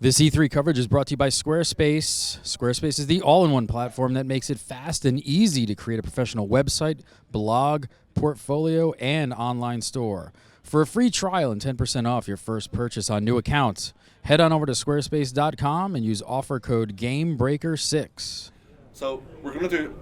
This E3 coverage is brought to you by Squarespace. Squarespace is the all-in-one platform that makes it fast and easy to create a professional website, blog, portfolio, and online store. For a free trial and 10% off your first purchase on new accounts, head on over to squarespace.com and use offer code Gamebreaker6. So we're going to do,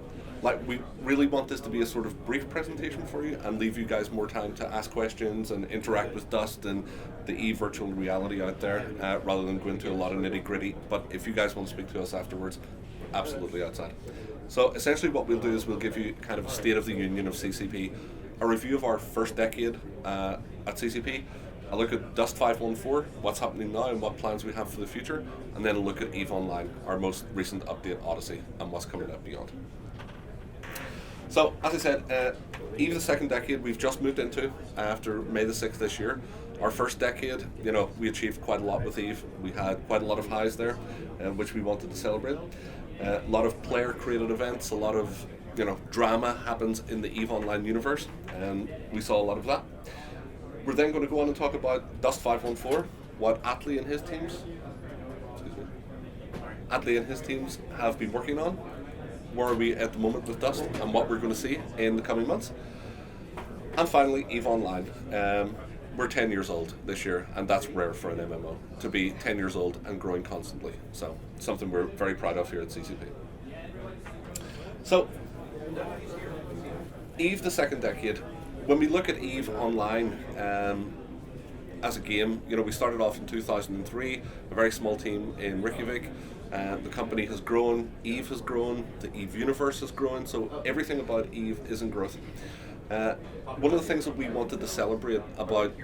we really want this to be a sort of brief presentation for you and leave you guys more time to ask questions and interact with Dust and the EVE virtual reality out there, rather than go into a lot of nitty gritty. But if you guys want to speak to us afterwards, absolutely outside. So essentially what we'll do is we'll give you kind of a state of the union of CCP, a review of our first decade at CCP, a look at Dust 514, what's happening now and what plans we have for the future, and then a look at EVE Online, our most recent update, Odyssey, and what's coming up beyond. So, as I said, EVE the second decade we've just moved into after May the 6th this year. Our first decade, we achieved quite a lot with EVE. We had quite a lot of highs there, which we wanted to celebrate. A lot of player-created events, a lot of drama happens in the EVE Online universe, and we saw a lot of that. We're then going to go on and talk about Dust 514, what Atlee and his teams have been working on, where are we at the moment with Dust, and what we're going to see in the coming months. And finally, EVE Online. We're 10 years old this year, and that's rare for an MMO, to be 10 years old and growing constantly. So, something we're very proud of here at CCP. So, EVE the second decade. When we look at EVE Online as a game, we started off in 2003, a very small team in Reykjavik. The company has grown, EVE has grown, the EVE universe has grown, so everything about EVE is in growth. One of the things that we wanted to celebrate about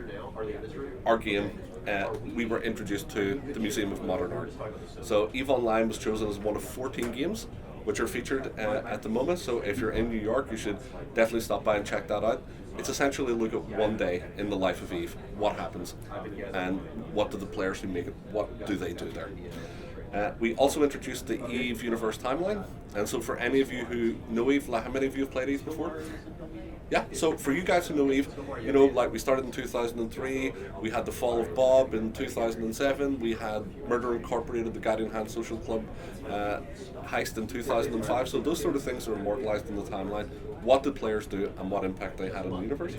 our game, we were introduced to the Museum of Modern Art. So EVE Online was chosen as one of 14 games which are featured at the moment, so if you're in New York you should definitely stop by and check that out. It's essentially a look at one day in the life of EVE, what happens, and what do the players who make it, what do they do there. We also introduced the EVE Universe timeline, and so for any of you who know EVE, how many of you have played EVE before? Yeah, so for you guys who know EVE, we started in 2003, we had the fall of Bob in 2007, we had Murder Incorporated, the Guardian Hand Social Club heist in 2005, so those sort of things are immortalized in the timeline. What did players do and what impact they had on the universe?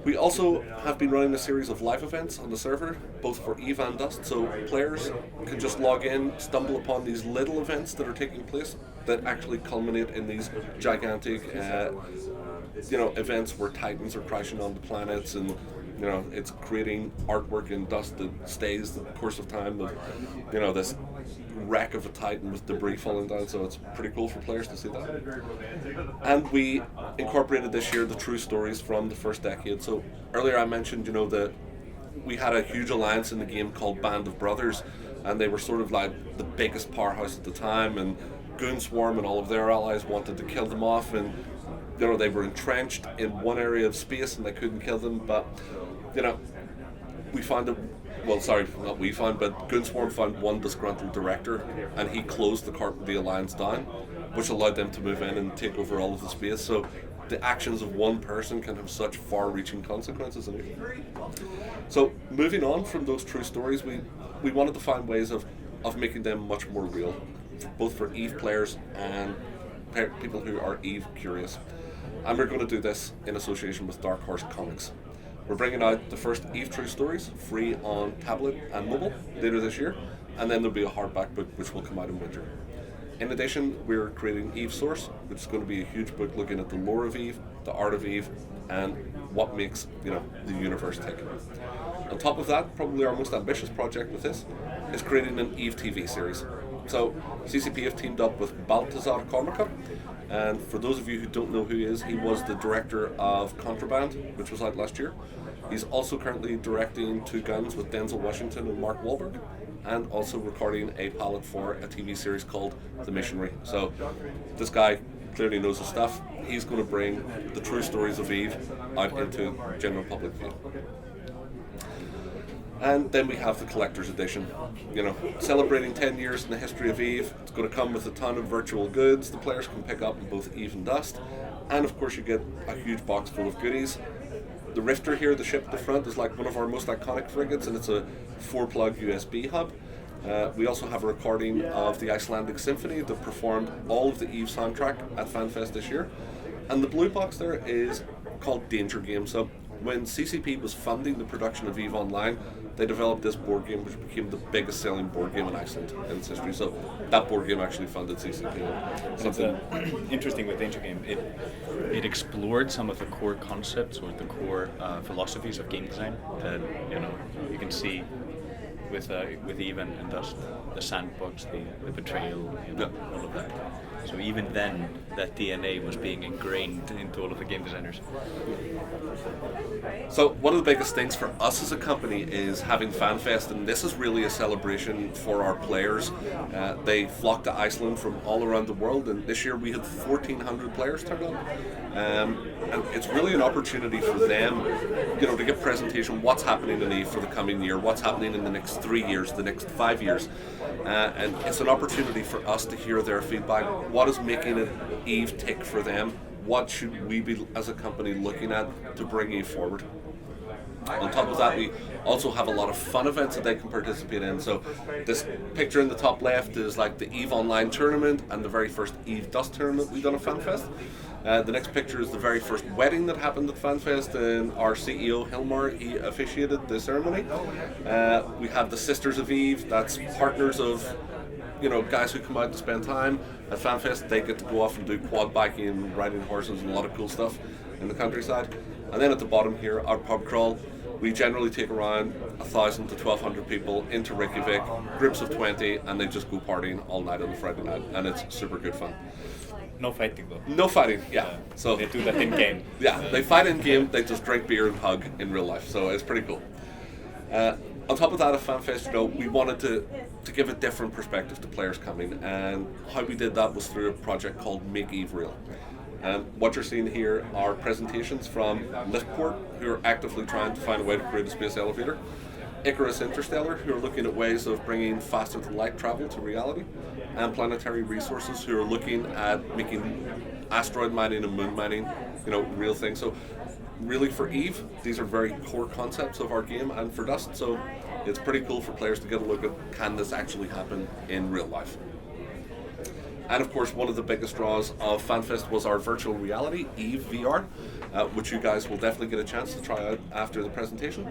We also have been running a series of live events on the server, both for EVE and Dust, so players can just log in, stumble upon these little events that are taking place that actually culminate in these gigantic events where titans are crashing onto planets, and it's creating artwork in Dust that stays the course of time, this wreck of a titan with debris falling down, so it's pretty cool for players to see that. And we incorporated this year the true stories from the first decade. So earlier I mentioned that we had a huge alliance in the game called Band of Brothers, and they were sort of like the biggest powerhouse at the time, and Goonswarm and all of their allies wanted to kill them off, and they were entrenched in one area of space and they couldn't kill them, but we found but Goonswarm found one disgruntled director, and he closed the alliance down, which allowed them to move in and take over all of the space. So the actions of one person can have such far-reaching consequences. So moving on from those true stories, we wanted to find ways of making them much more real, both for EVE players and people who are EVE curious. And we're going to do this in association with Dark Horse Comics. We're bringing out the first EVE True Stories free on tablet and mobile later this year, and then there'll be a hardback book which will come out in winter. In addition, we're creating EVE Source, which is going to be a huge book looking at the lore of EVE, the art of EVE, and what makes the universe tick. On top of that, probably our most ambitious project with this is creating an EVE TV series. So CCP have teamed up with Baltazar Kormaker, and for those of you who don't know who he is, he was the director of Contraband, which was out last year. He's also currently directing Two Guns with Denzel Washington and Mark Wahlberg, and also recording a pilot for a TV series called The Missionary. So this guy clearly knows his stuff. He's going to bring the true stories of EVE out into general public view. And then we have the collector's edition, celebrating 10 years in the history of EVE. It's going to come with a ton of virtual goods the players can pick up in both EVE and Dust. And of course you get a huge box full of goodies. the Rifter here, the ship at the front, is like one of our most iconic frigates, and it's a 4-plug USB hub. We also have a recording of the Icelandic Symphony that performed all of the EVE soundtrack at FanFest this year. And the blue box there is called Danger Game. So when CCP was funding the production of EVE Online, they developed this board game which became the biggest selling board game in Iceland in its history. So that board game actually funded CCP. Something interesting with Danger Game, it explored some of the core concepts or the core philosophies of game design that you can see with EVE and Dust, the sandbox, the betrayal, all of that. So even then, that DNA was being ingrained into all of the game designers. So one of the biggest things for us as a company is having FanFest, and this is really a celebration for our players. They flock to Iceland from all around the world, and this year we had 1,400 players turn up. And it's really an opportunity for them, to give presentation what's happening in EVE for the coming year, what's happening in the next 3 years, the next 5 years. And it's an opportunity for us to hear their feedback. What is making it EVE tick for them? What should we be, as a company, looking at to bring EVE forward? On top of that, we also have a lot of fun events that they can participate in. So this picture in the top left is like the EVE Online tournament and the very first EVE Dust tournament we've done at FanFest. The next picture is the very first wedding that happened at FanFest, and our CEO Hilmar, he officiated the ceremony. We have the Sisters of EVE, that's partners of guys who come out to spend time at FanFest. They get to go off and do quad biking and riding horses and a lot of cool stuff in the countryside. And then at the bottom here, our pub crawl. We generally take around 1,000 to 1,200 people into Reykjavik, groups of 20, and they just go partying all night on the Friday night, and it's super good fun. No fighting though. No fighting, yeah. So they do that in game. Yeah, they fight in game. They just drink beer and hug in real life. So it's pretty cool. On top of that, at FanFest, we wanted to give a different perspective to players coming, and how we did that was through a project called Make EVE Real. What you're seeing here are presentations from Liftport, who are actively trying to find a way to create a space elevator. Icarus Interstellar, who are looking at ways of bringing faster than light travel to reality, and Planetary Resources, who are looking at making asteroid mining and moon mining, real things. So really for EVE, these are very core concepts of our game and for Dust, so it's pretty cool for players to get a look at, can this actually happen in real life? And of course, one of the biggest draws of FanFest was our virtual reality, EVE VR, which you guys will definitely get a chance to try out after the presentation.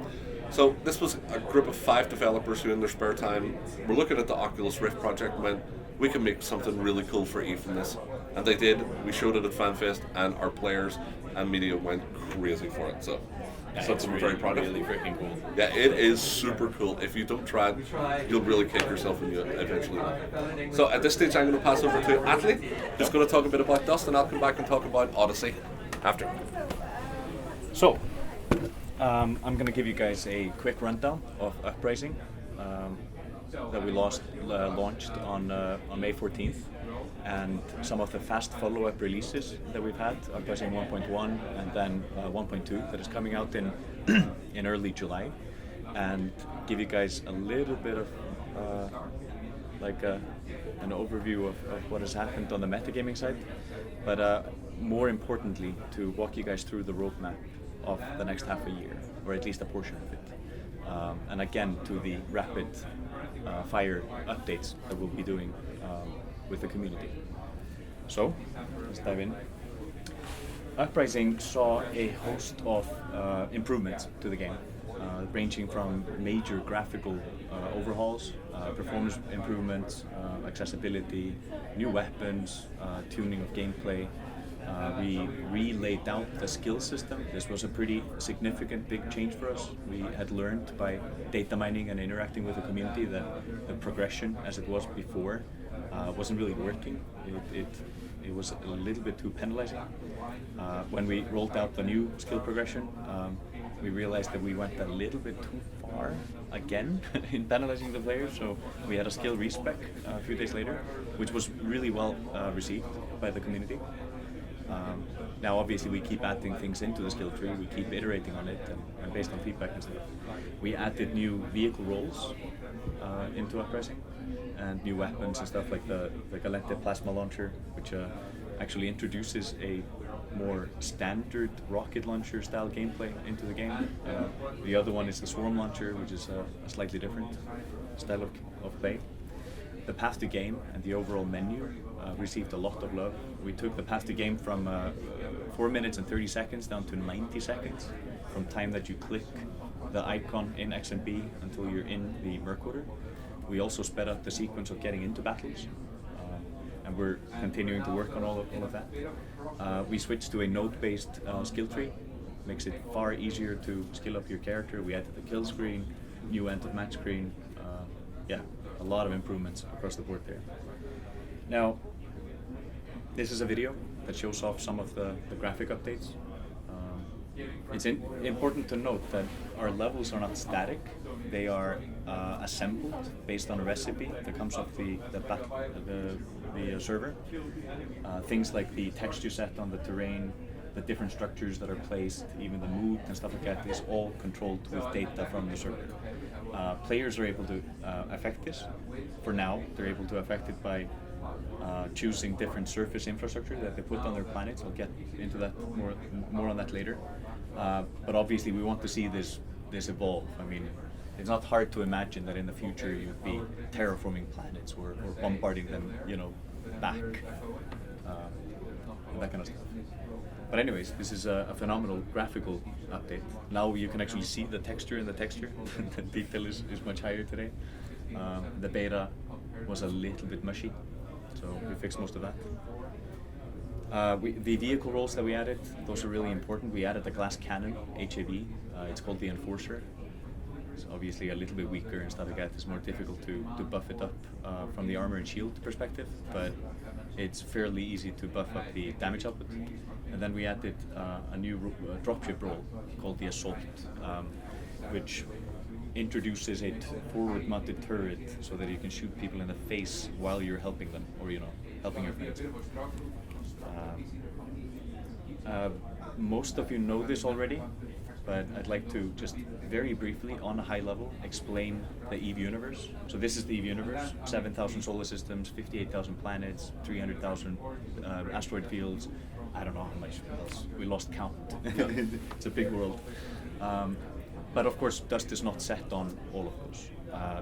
So this was a group of 5 developers who in their spare time were looking at the Oculus Rift project and went, we can make something really cool for EVE from this. And they did. We showed it at FanFest, and our players and media went crazy for it. So something we're very proud of. Really freaking cool. Yeah, it is super cool. If you don't try it, you'll really kick yourself when you eventually will. So at this stage, I'm going to pass over to Atli, who's going to talk a bit about Dust, and I'll come back and talk about Odyssey after. So, I'm going to give you guys a quick rundown of Uprising that we launched on May 14th, and some of the fast follow-up releases that we've had, Uprising 1.1 and then 1.2 that is coming out in in early July, and give you guys a little bit of an overview of what has happened on the metagaming side, but more importantly, to walk you guys through the roadmap of the next half a year, or at least a portion of it. And again, to the rapid fire updates that we'll be doing with the community. So, let's dive in. Uprising saw a host of improvements to the game, ranging from major graphical overhauls, performance improvements, accessibility, new weapons, tuning of gameplay. We re-laid out the skill system. This was a pretty significant big change for us. We had learned by data mining and interacting with the community that the progression as it was before wasn't really working. It was a little bit too penalizing. When we rolled out the new skill progression, we realized that we went a little bit too far again in penalizing the players, so we had a skill respec a few days later, which was really well received by the community. Now obviously we keep adding things into the skill tree, we keep iterating on it and based on feedback and stuff. We added new vehicle roles into Uprising and new weapons and stuff like the Galente plasma launcher, which actually introduces a more standard rocket launcher style gameplay into the game. The other one is the swarm launcher, which is a slightly different style of play. The path to game and the overall menu received a lot of love. We took the path to game from 4 minutes and 30 seconds down to 90 seconds from time that you click the icon in XMB until you're in the Merc order. We also sped up the sequence of getting into battles, and we're continuing to work on all of that. We switched to a node-based skill tree. Makes it far easier to skill up your character. We added the kill screen, new end of match screen. Yeah, a lot of improvements across the board there. Now, this is a video that shows off some of the graphic updates. It's important to note that our levels are not static. They are assembled based on a recipe that comes off the server. Things like the texture set on the terrain, the different structures that are placed, even the mood and stuff like that is all controlled with data from the server. Players are able to affect this. For now, they're able to affect it by choosing different surface infrastructure that they put on their planets. I'll get into that more on that later. But obviously, we want to see this evolve. I mean, it's not hard to imagine that in the future you'd be terraforming planets or bombarding them, back, and that kind of stuff. But anyways, this is a phenomenal graphical update. Now you can actually see the texture in the texture. The detail is much higher today. The beta was a little bit mushy, so we fixed most of that. The vehicle roles that we added, those are really important. We added the glass cannon, HAV. It's called the Enforcer. It's obviously a little bit weaker and stuff like that. It's more difficult to buff it up from the armor and shield perspective, but it's fairly easy to buff up the damage output. And then we added a new dropship role called the Assault, which introduces a forward-mounted turret so that you can shoot people in the face while you're helping them, or helping your friends. Most of you know this already, but I'd like to just very briefly, on a high level, explain the EVE universe. So this is the EVE universe: 7,000 solar systems, 58,000 planets, 300,000 asteroid fields. I don't know how much else. We lost count. It's a big world. But of course, dust is not set on all of those.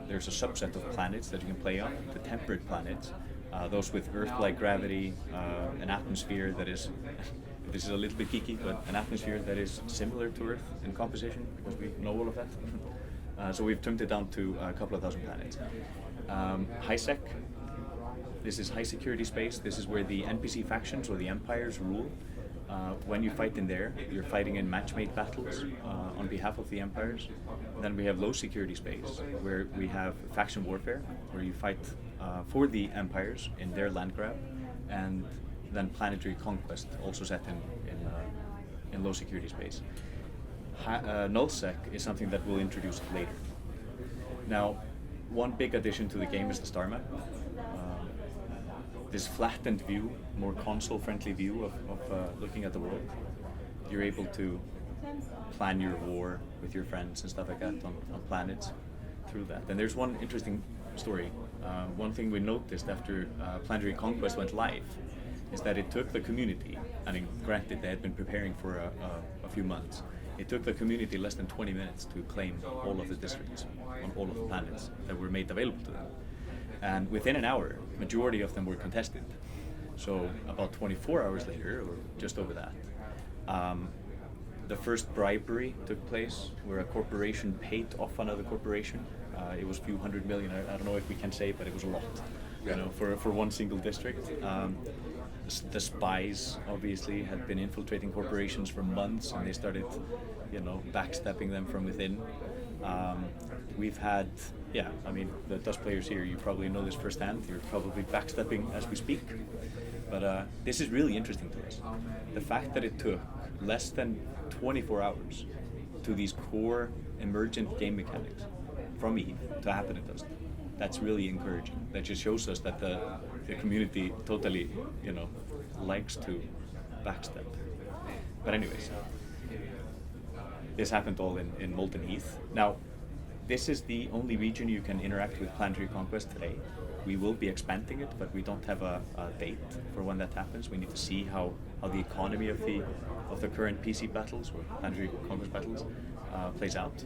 There's a subset of planets that you can play on, the temperate planets, those with Earth-like gravity, an atmosphere that is, this is a little bit geeky, but an atmosphere that is similar to Earth in composition, because we know all of that. So we've trimmed it down to a couple of thousand planets. HiSec, this is high security space. This is where the NPC factions or the empires rule. When you fight in there, you're fighting in match-made battles on behalf of the empires. Then we have low security space, where we have faction warfare, where you fight for the empires in their land grab, and then planetary conquest, also set in low security space. Nullsec is something that we'll introduce later. Now, one big addition to the game is the star map. This flattened view, more console-friendly view of looking at the world. You're able to plan your war with your friends and stuff like that on planets through that. And there's one interesting story. One thing we noticed after Planetary Conquest went live is that it took the community, and granted they had been preparing for a few months, it took the community less than 20 minutes to claim all of the districts on all of the planets that were made available to them. And within an hour, majority of them were contested. So about 24 hours later, or just over that, the first bribery took place, where a corporation paid off another corporation. It was a few hundred million. I don't know if we can say, but it was a lot. Yeah. For one single district. The spies obviously had been infiltrating corporations for months, and they started, backstabbing them from within. We've had, the Dust players here, you probably know this firsthand. You're probably backstabbing as we speak. But this is really interesting to us. The fact that it took less than 24 hours to these core emergent game mechanics from EVE to happen in Dust, that's really encouraging. That just shows us that the community totally, likes to backstab. But anyways, this happened all in Molten Heath. Now, This is the only region you can interact with Planetary Conquest today. We will be expanding it, but we don't have a date for when that happens. We need to see how the economy of the current PC battles or Planetary Conquest battles plays out.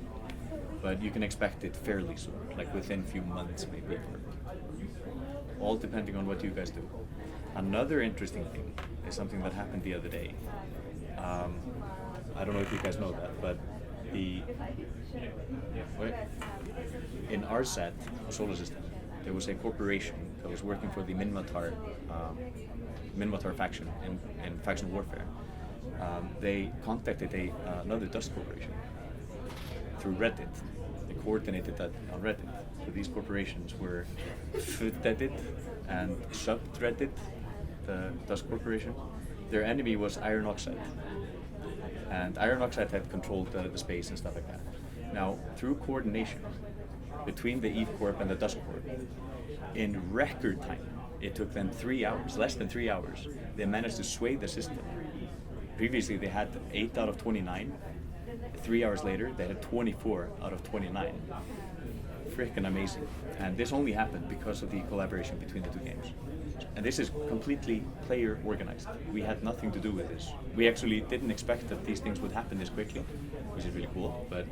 But you can expect it fairly soon, like within a few months maybe, all depending on what you guys do. Another interesting thing is something that happened the other day. I don't know if you guys know that, but in our set, solar system, there was a corporation that was working for the Minmatar faction in faction warfare. They contacted another Dust corporation through Reddit. They coordinated that on Reddit. So these corporations were foot-deaded and sub-threaded the Dust corporation. Their enemy was Iron Oxide. And Iron Oxide had controlled the space and stuff like that. Now, through coordination between the Eve Corp and the Dust Corp, in record time, it took them 3 hours, less than 3 hours, they managed to sway the system. Previously, they had 8 out of 29. 3 hours later, they had 24 out of 29. Freaking amazing. And this only happened because of the collaboration between the two games. And this is completely player organized. We had nothing to do with this. We actually didn't expect that these things would happen this quickly, which is really cool. But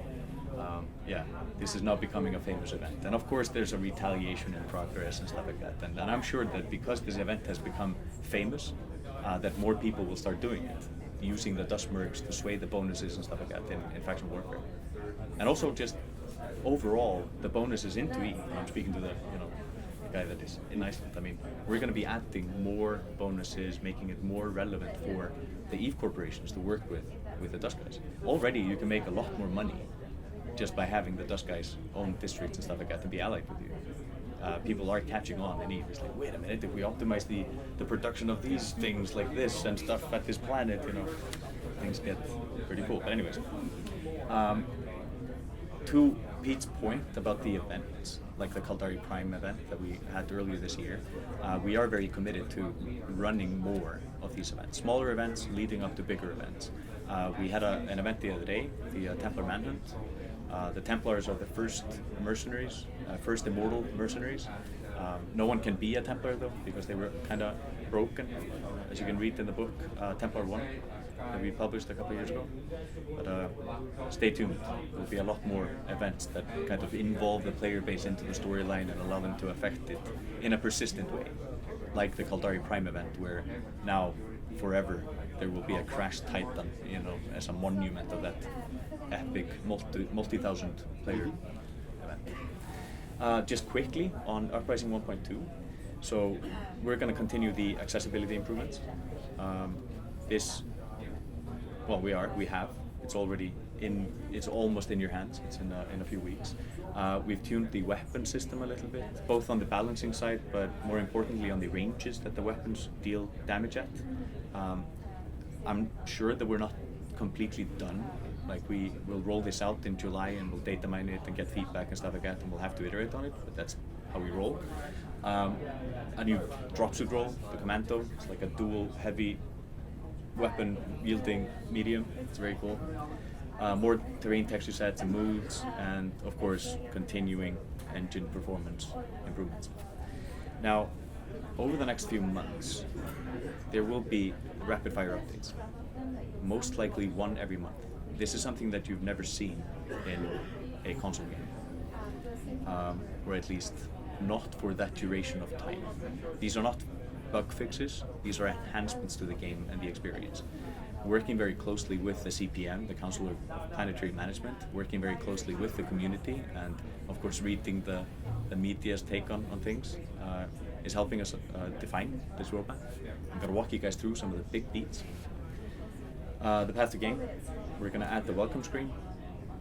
yeah, this is now becoming a famous event. And of course, there's a retaliation in progress and stuff like that. And I'm sure that because this event has become famous, that more people will start doing it, using the Dust mercs to sway the bonuses and stuff like that in faction warfare. And also just overall, the bonuses into E. I'm speaking to the guy that is in Iceland. I mean, we're going to be adding more bonuses, making it more relevant for the Eve corporations to work with the Dust guys. Already, you can make a lot more money just by having the Dust guys own districts and stuff like that to be allied with you. People are catching on in Eve. It's like, wait a minute, if we optimize the production of these things like this and stuff at this planet, things get pretty cool. But anyways, to Pete's point about the events, like the Kaldari Prime event that we had earlier this year, we are very committed to running more of these events. Smaller events leading up to bigger events. We had an event the other day, the Templar Manhunt. The Templars are the first mercenaries, first immortal mercenaries. No one can be a Templar though, because they were kind of broken, as you can read in the book Templar 1 that we published a couple of years ago. But stay tuned. There'll be a lot more events that kind of involve the player base into the storyline and allow them to affect it in a persistent way, like the Kaldari Prime event, where now forever there will be a Crash Titan, as a monument of that epic multi-thousand player event. Just quickly on Uprising 1.2, so we're going to continue the accessibility improvements. We have. It's already it's almost in your hands. It's in a few weeks. We've tuned the weapon system a little bit, both on the balancing side, but more importantly on the ranges that the weapons deal damage at. I'm sure that we're not completely done. Like, we will roll this out in July and we'll data mine it and get feedback and stuff like that, and we'll have to iterate on it, but that's how we roll. A new drop suit roll, the Commando. It's like a dual heavy weapon wielding medium. It's very cool. More terrain texture sets and moods, and of course continuing engine performance improvements. Now, over the next few months, there will be rapid fire updates. Most likely one every month. This is something that you've never seen in a console game, or at least not for that duration of time. These are not bug fixes, these are enhancements to the game and the experience. Working very closely with the CPM, the Council of Planetary Management, working very closely with the community, and of course reading the media's take on things, is helping us define this roadmap. I'm going to walk you guys through some of the big beats. The path to game, we're going to add the welcome screen.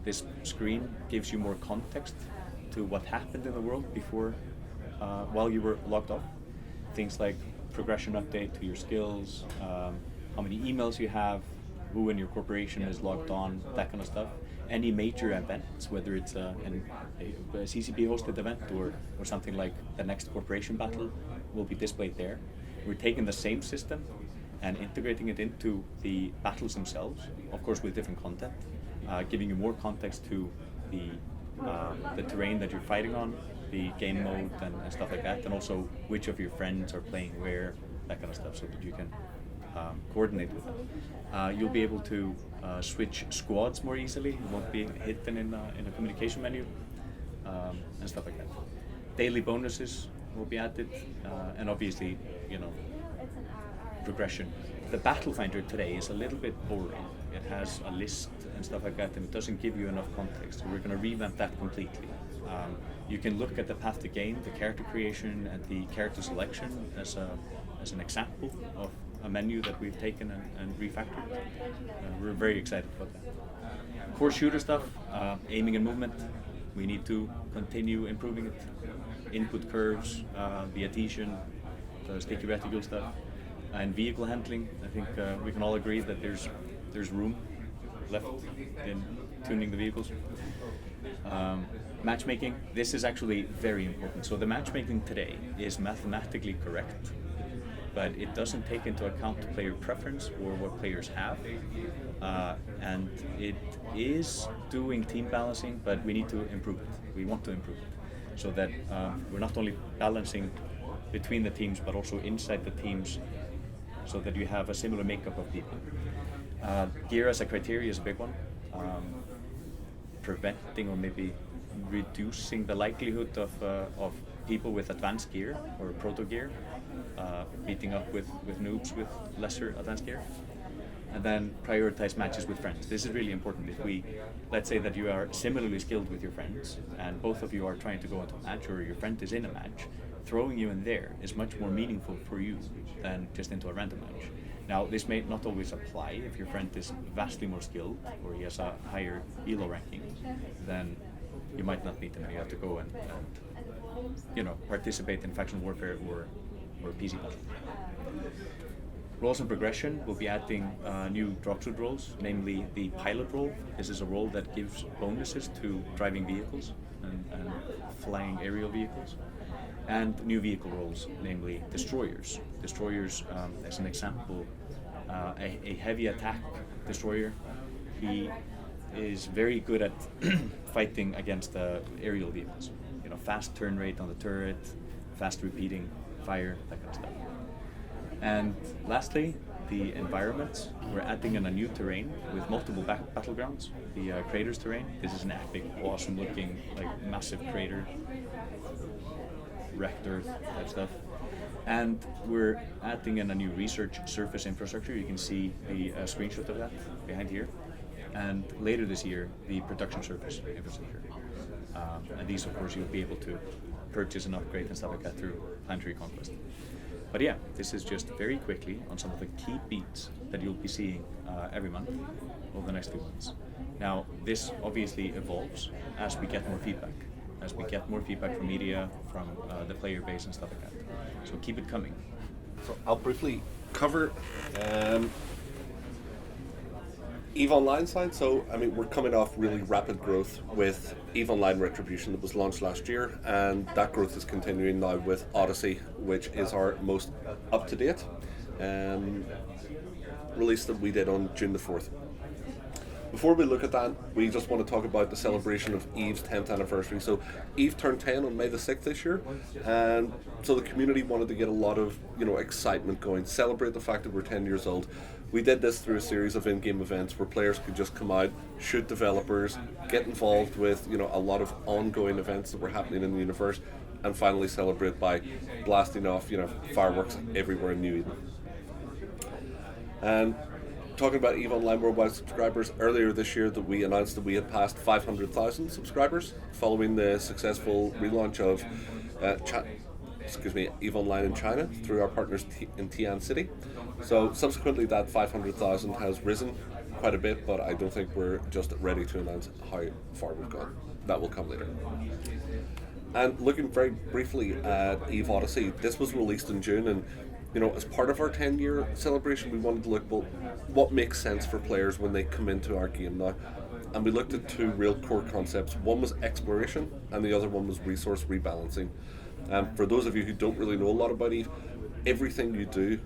This screen gives you more context to what happened in the world before, while you were logged off. Things like progression update to your skills, how many emails you have, who in your corporation is logged on, that kind of stuff. Any major events, whether it's a CCP hosted event or something like the next corporation battle, will be displayed there. We're taking the same system and integrating it into the battles themselves, of course with different content, giving you more context to the the terrain that you're fighting on, the game mode and stuff like that, and also which of your friends are playing where, that kind of stuff, so that you can coordinate with them. You'll be able to switch squads more easily. You won't be hidden in a communication menu and stuff like that. Daily bonuses will be added, and obviously, progression. The Battle Finder today is a little bit boring. It has a list and stuff like that, and it doesn't give you enough context. So we're going to revamp that completely. You can look at the path to game, the character creation, and the character selection as an example of a menu that we've taken and refactored. We're very excited about that. Core shooter stuff, aiming and movement. We need to continue improving it. Input curves, the adhesion, the sticky reticle stuff, and vehicle handling. I think we can all agree that there's room left in tuning the vehicles. Matchmaking, this is actually very important. So the matchmaking today is mathematically correct, but it doesn't take into account player preference or what players have. And it is doing team balancing, but we need to improve it. We want to improve it so that we're not only balancing between the teams, but also inside the teams, so that you have a similar makeup of people. Gear as a criteria is a big one. Preventing or maybe reducing the likelihood of people with advanced gear or proto gear beating up with noobs with lesser advanced gear. And then prioritize matches with friends. This is really important. If let's say that you are similarly skilled with your friends and both of you are trying to go into a match, or your friend is in a match, throwing you in there is much more meaningful for you than just into a random match. Now, this may not always apply. If your friend is vastly more skilled or he has a higher ELO ranking, then you might not beat him and you have to go and participate in faction warfare or PC battle. Roles and progression, we'll be adding new drop shoot roles, namely the pilot role. This is a role that gives bonuses to driving vehicles and flying aerial vehicles. And new vehicle roles, namely destroyers. Destroyers, as an example, a heavy attack destroyer. He is very good at fighting against aerial vehicles. Fast turn rate on the turret, fast repeating fire, that kind of stuff. And lastly, the environments. We're adding in a new terrain with multiple battlegrounds. The craters terrain. This is an epic, awesome looking, massive crater. Wrecked Earth type stuff. And we're adding in a new research surface infrastructure. You can see the screenshot of that behind here. And later this year, the production surface infrastructure. And these, of course, you'll be able to purchase and upgrade and stuff like that through Planetary Conquest. But yeah, this is just very quickly on some of the key beats that you'll be seeing every month over the next few months. Now, this obviously evolves as we get more feedback. As we get more feedback from media, from the player base and stuff like that. So keep it coming. So I'll briefly cover EVE Online side. So we're coming off really rapid growth with EVE Online Retribution that was launched last year, and that growth is continuing now with Odyssey, which is our most up-to-date release that we did on June the 4th. Before we look at that, we just want to talk about the celebration of EVE's 10th anniversary. So EVE turned 10 on May the 6th this year, and so the community wanted to get a lot of excitement going, celebrate the fact that we're 10 years old. We did this through a series of in-game events where players could just come out, shoot developers, get involved with a lot of ongoing events that were happening in the universe, and finally celebrate by blasting off fireworks everywhere in New Eden. And talking about EVE Online worldwide subscribers, earlier this year that we announced that we had passed 500,000 subscribers following the successful relaunch of EVE Online in China through our partners in Tian City. So subsequently that 500,000 has risen quite a bit, but I don't think we're just ready to announce how far we've gone. That will come later. And looking very briefly at EVE Odyssey, this was released in June, and as part of our 10-year celebration, we wanted to look, what makes sense for players when they come into our game now? And we looked at two real core concepts. One was exploration, and the other one was resource rebalancing. For those of you who don't really know a lot about EVE, everything you do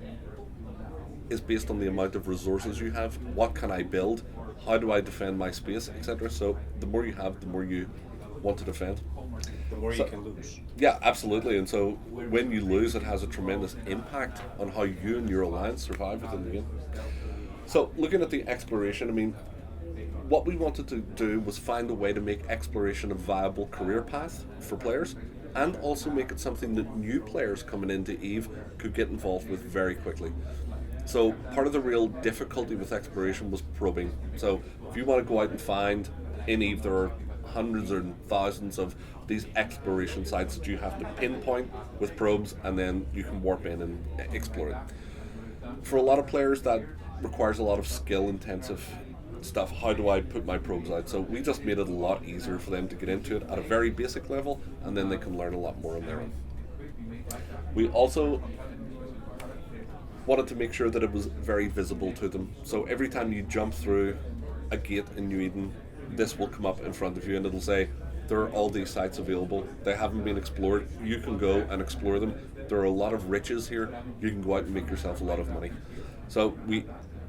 is based on the amount of resources you have. What can I build? How do I defend my space, etc.? So the more you have, the more you want to defend. The more you can lose. Yeah, absolutely. And so when you lose, it has a tremendous impact on how you and your alliance survive within the game. So looking at the exploration, I mean, what we wanted to do was find a way to make exploration a viable career path for players, and also make it something that new players coming into EVE could get involved with very quickly. So part of the real difficulty with exploration was probing. So if you want to go out and find in EVE, there are hundreds or thousands of these exploration sites that you have to pinpoint with probes, and then you can warp in and explore it. For a lot of players, that requires a lot of skill intensive stuff. How do I put my probes out? So we just made it a lot easier for them to get into it at a very basic level, and then they can learn a lot more on their own. We also wanted to make sure that it was very visible to them. So every time you jump through a gate in New Eden, this will come up in front of you and it'll say, there are all these sites available. They haven't been explored. You can go and explore them. There are a lot of riches here. You can go out and make yourself a lot of money. So we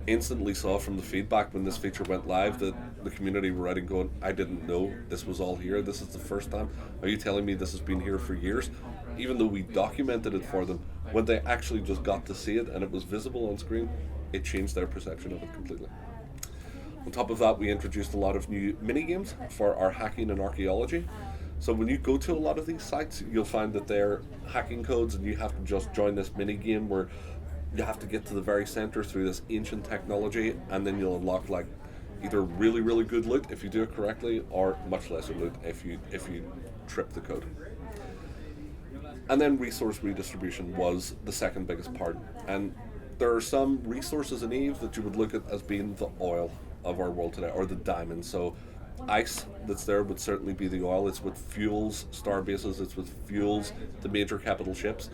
instantly saw from the feedback when this feature went live that the community were writing going, I didn't know this was all here. This is the first time. Are you telling me this has been here for years? Even though we documented it for them, when they actually just got to see it and it was visible on screen, it changed their perception of it completely. On top of that, we introduced a lot of new mini-games for our hacking and archaeology. So when you go to a lot of these sites, you'll find that they're hacking codes and you have to just join this mini-game where you have to get to the very center through this ancient technology, and then you'll unlock like either really, really good loot if you do it correctly, or much lesser loot if you trip the code. And then resource redistribution was the second biggest part. And there are some resources in EVE that you would look at as being the oil of our world today, or the diamond. So ice that's there would certainly be the oil. It's what fuels star bases, it's what fuels the major capital ships.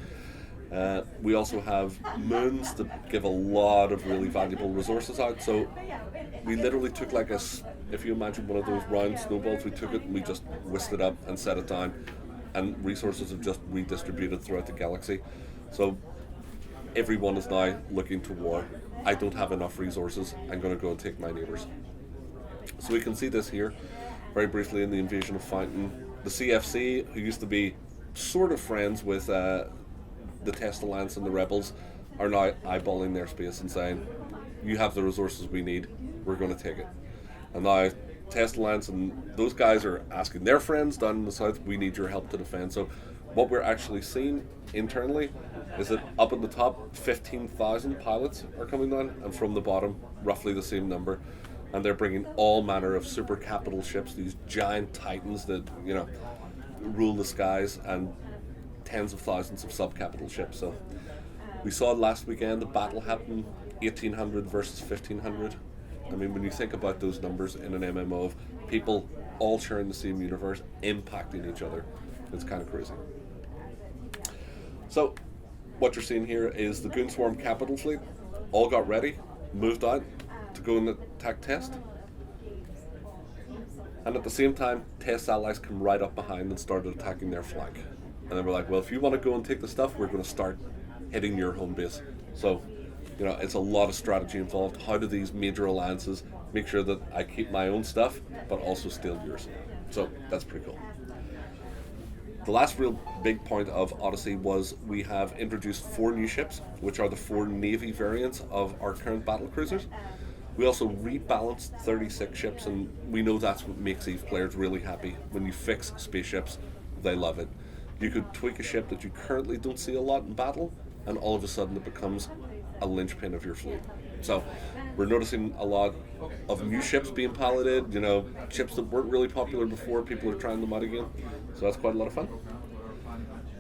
We also have moons that give a lot of really valuable resources out. So we literally took like if you imagine one of those round snowballs, we took it and we just whisked it up and set it down, and resources have just redistributed throughout the galaxy. So everyone is now looking to war. I don't have enough resources, I'm going to go and take my neighbours. So we can see this here very briefly in the invasion of Fountain. The CFC, who used to be sort of friends with the Test Alliance and the Rebels, are now eyeballing their space and saying, you have the resources we need, we're going to take it. And now Test Alliance and those guys are asking their friends down in the south, we need your help to defend. So what we're actually seeing internally is that up at the top, 15,000 pilots are coming down, and from the bottom, roughly the same number. And they're bringing all manner of super capital ships, these giant titans that, you know, rule the skies, and tens of thousands of sub-capital ships. So we saw last weekend the battle happen, 1,800 versus 1,500. I mean, when you think about those numbers in an MMO of people all sharing the same universe, impacting each other, it's kind of crazy. So what you're seeing here is the Goon Swarm capital fleet all got ready, moved out to go and attack Test. And at the same time, Test allies come right up behind and started attacking their flank. And then we're like, well, if you want to go and take the stuff, we're going to start hitting your home base. So, you know, it's a lot of strategy involved. How do these major alliances make sure that I keep my own stuff, but also steal yours? So that's pretty cool. The last real big point of Odyssey was we have introduced 4 new ships, which are the 4 Navy variants of our current battle cruisers. We also rebalanced 36 ships, and we know that's what makes EVE players really happy. When you fix spaceships, they love it. You could tweak a ship that you currently don't see a lot in battle, and all of a sudden it becomes a linchpin of your fleet. So we're noticing a lot of new ships being piloted, you know, ships that weren't really popular before, people are trying them out again. So that's quite a lot of fun.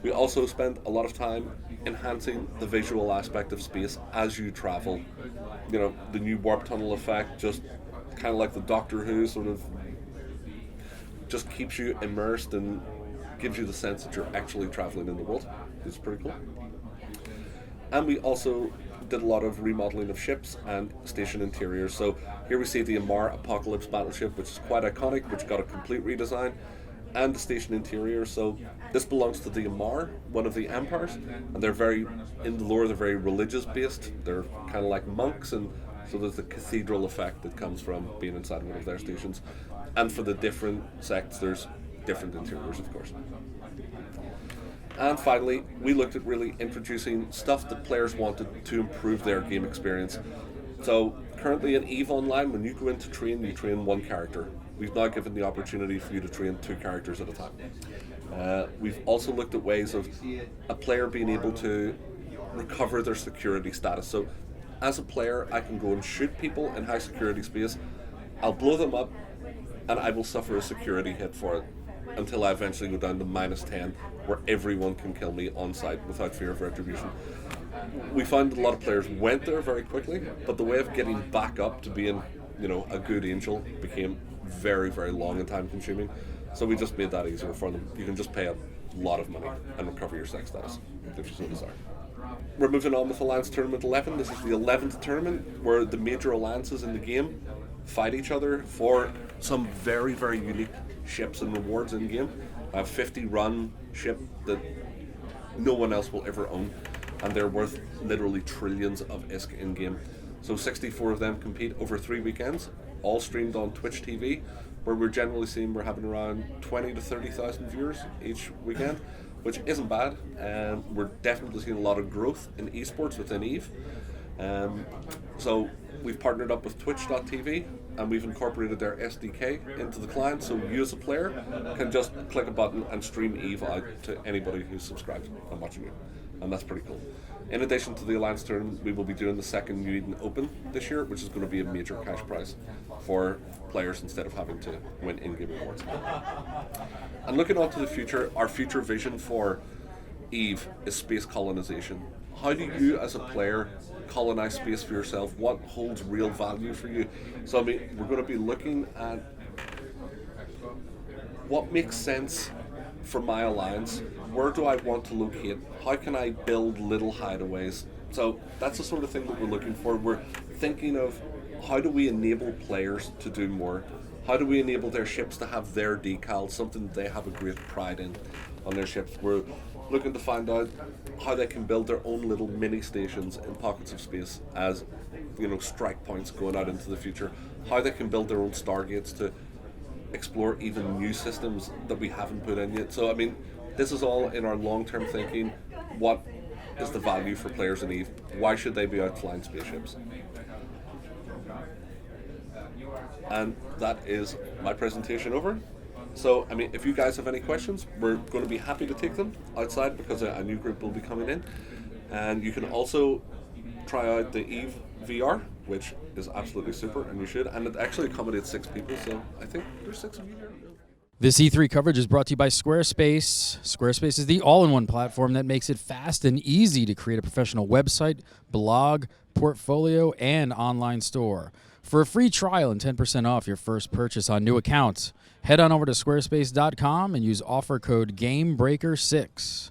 We also spent a lot of time enhancing the visual aspect of space as you travel. You know, the new warp tunnel effect, just kind of like the Doctor Who sort of, just keeps you immersed and gives you the sense that you're actually traveling in the world. It's pretty cool. And we also did a lot of remodeling of ships and station interiors. So here we see the Amar Apocalypse battleship, which is quite iconic, which got a complete redesign, and the station interior. So this belongs to the Amar, one of the empires, and they're very, in the lore, they're very religious based. They're kind of like monks, and so there's the cathedral effect that comes from being inside one of their stations. And for the different sects, there's different interiors, of course. And finally, we looked at really introducing stuff that players wanted to improve their game experience. So currently in EVE Online, when you go in to train, you train one character. We've now given the opportunity for you to train 2 characters at a time. We've also looked at ways of a player being able to recover their security status. So as a player, I can go and shoot people in high security space, I'll blow them up, and I will suffer a security hit for it until I eventually go down to -10, where everyone can kill me on site without fear of retribution. We found that a lot of players went there very quickly, but the way of getting back up to being, a good angel became very, very long and time consuming. So we just made that easier for them. You can just pay a lot of money and recover your sex status if you so desire. We're moving on with Alliance Tournament 11. This is the 11th tournament where the major alliances in the game fight each other for some very, very unique ships and rewards in game. A 50-run ship that no one else will ever own, and they're worth literally trillions of ISK in game. So 64 of them compete over 3 weekends, all streamed on Twitch TV, where we're generally seeing we're having around 20 to 30,000 viewers each weekend, which isn't bad. We're definitely seeing a lot of growth in esports within EVE. So we've partnered up with Twitch.tv, and we've incorporated their SDK into the client, so you as a player can just click a button and stream EVE out to anybody who's subscribed and watching you, and that's pretty cool. In addition to the Alliance Tournament, we will be doing the second New Eden Open this year, which is going to be a major cash prize for players instead of having to win in-game awards. And looking on to the future, our future vision for EVE is space colonization. How do you as a player colonize space for yourself? What holds real value for you? So we're going to be looking at what makes sense for my alliance. Where do I want to locate? How can I build little hideaways? So that's the sort of thing that we're looking for. We're thinking of how do we enable players to do more? How do we enable their ships to have their decals, something that they have a great pride in on their ships? We're looking to find out how they can build their own little mini stations in pockets of space as strike points going out into the future. How they can build their own stargates to explore even new systems that we haven't put in yet. So this is all in our long-term thinking. What is the value for players in EVE? Why should they be out flying spaceships? And that is my presentation over. So, if you guys have any questions, we're going to be happy to take them outside because a new group will be coming in. And you can also try out the EVE VR, which is absolutely super, and you should. And it actually accommodates 6 people, so I think there's 6 of you here. This E3 coverage is brought to you by Squarespace. Squarespace is the all-in-one platform that makes it fast and easy to create a professional website, blog, portfolio, and online store. For a free trial and 10% off your first purchase on new accounts, head on over to squarespace.com and use offer code GAMEBREAKER6.